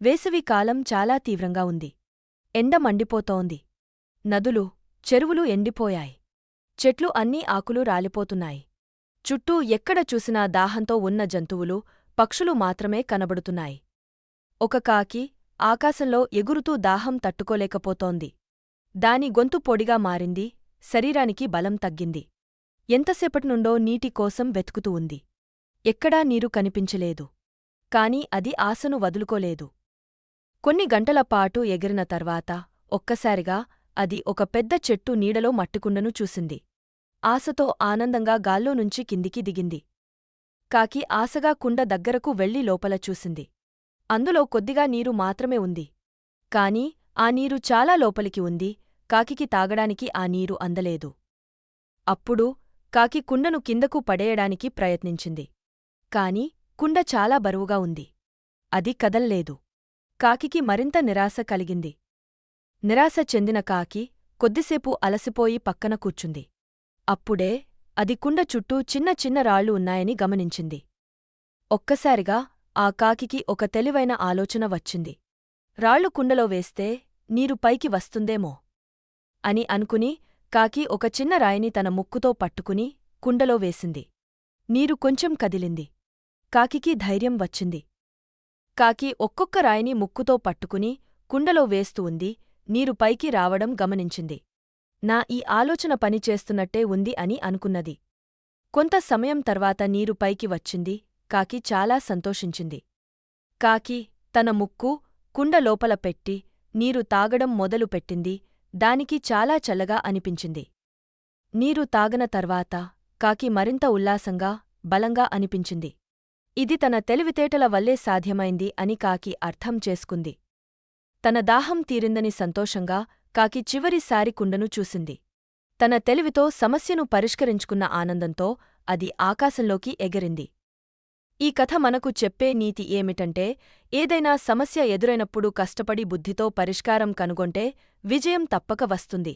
వేసవి కాలం చాలా తీవ్రంగా ఉంది. ఎండ మండిపోతోంది. నదులు, చెరువులు ఎండిపోయాయి. చెట్లు అన్నీ ఆకులు రాలిపోతున్నాయి. చుట్టూ ఎక్కడ చూసినా దాహంతో ఉన్న జంతువులు, పక్షులు మాత్రమే కనబడుతున్నాయి. ఒక కాకి ఆకాశంలో ఎగురుతూ దాహం తట్టుకోలేకపోతోంది. దాని గొంతు పొడిగా మారింది, శరీరానికి బలం తగ్గింది. ఎంతసేపటినుండో నీటి కోసం వెతుకుతూ ఉంది. ఎక్కడా నీరు కనిపించలేదు. కాని అది ఆశను వదులుకోలేదు. కొన్ని గంటలపాటు ఎగిరిన తర్వాత ఒక్కసారిగా అది ఒక పెద్ద చెట్టు నీడలో మట్టికుండను చూసింది. ఆశతో ఆనందంగా గాల్లోనుంచి కిందికి దిగింది. కాకి ఆశగా కుండ దగ్గరకు వెళ్లి లోపల చూసింది. అందులో కొద్దిగా నీరు మాత్రమే ఉంది. కాని ఆ నీరు చాలా లోపలికి ఉంది. కాకికి తాగడానికి ఆ నీరు అందలేదు. అప్పుడు కాకి కుండను కిందకు పడేయడానికి ప్రయత్నించింది. కాని కుండ చాలా బరువుగా ఉంది. అది కదల్లేదు. కాకికి మరింత నిరాశ కలిగింది. నిరాశ చెందిన కాకి కొద్దిసేపు అలసిపోయి పక్కన కూర్చుంది. అప్పుడే అది కుండ చుట్టూ చిన్న చిన్న రాళ్లు ఉన్నాయని గమనించింది. ఒక్కసారిగా ఆ కాకికి ఒక తెలివైన ఆలోచన వచ్చింది. రాళ్లు కుండలో వేస్తే నీరు పైకి వస్తుందేమో అని అనుకుని కాకి ఒక చిన్న రాయిని తన ముక్కుతో పట్టుకుని కుండలో వేసింది. నీరు కొంచెం కదిలింది. కాకికి ధైర్యం వచ్చింది. కాకి ఒక్కొక్క రాయిని ముక్కుతో పట్టుకుని కుండలో వేస్తూ ఉంది. నీరు పైకి రావడం గమనించింది. నా ఈ ఆలోచన పనిచేస్తున్నట్టే ఉంది అని అనుకున్నది. కొంత సమయం తర్వాత నీరు పైకి వచ్చింది. కాకి చాలా సంతోషించింది. కాకి తన ముక్కు కుండ లోపల పెట్టి నీరు తాగడం మొదలుపెట్టింది. దానికి చాలా చల్లగా అనిపించింది. నీరు తాగన తర్వాత కాకి మరింత ఉల్లాసంగా, బలంగా అనిపించింది. ఇది తన తెలివితేటల వల్లే సాధ్యమైంది అని కాకి అర్థం చేసుకుంది. తన దాహం తీరిందని సంతోషంగా కాకి చివరిసారి కుండను చూసింది. తన తెలివితో సమస్యను పరిష్కరించుకున్న ఆనందంతో అది ఆకాశంలోకి ఎగిరింది. ఈ కథ మనకు చెప్పే నీతి ఏమిటంటే, ఏదైనా సమస్య ఎదురైనప్పుడు కష్టపడి బుద్ధితో పరిష్కారం కనుగొంటే విజయం తప్పక వస్తుంది.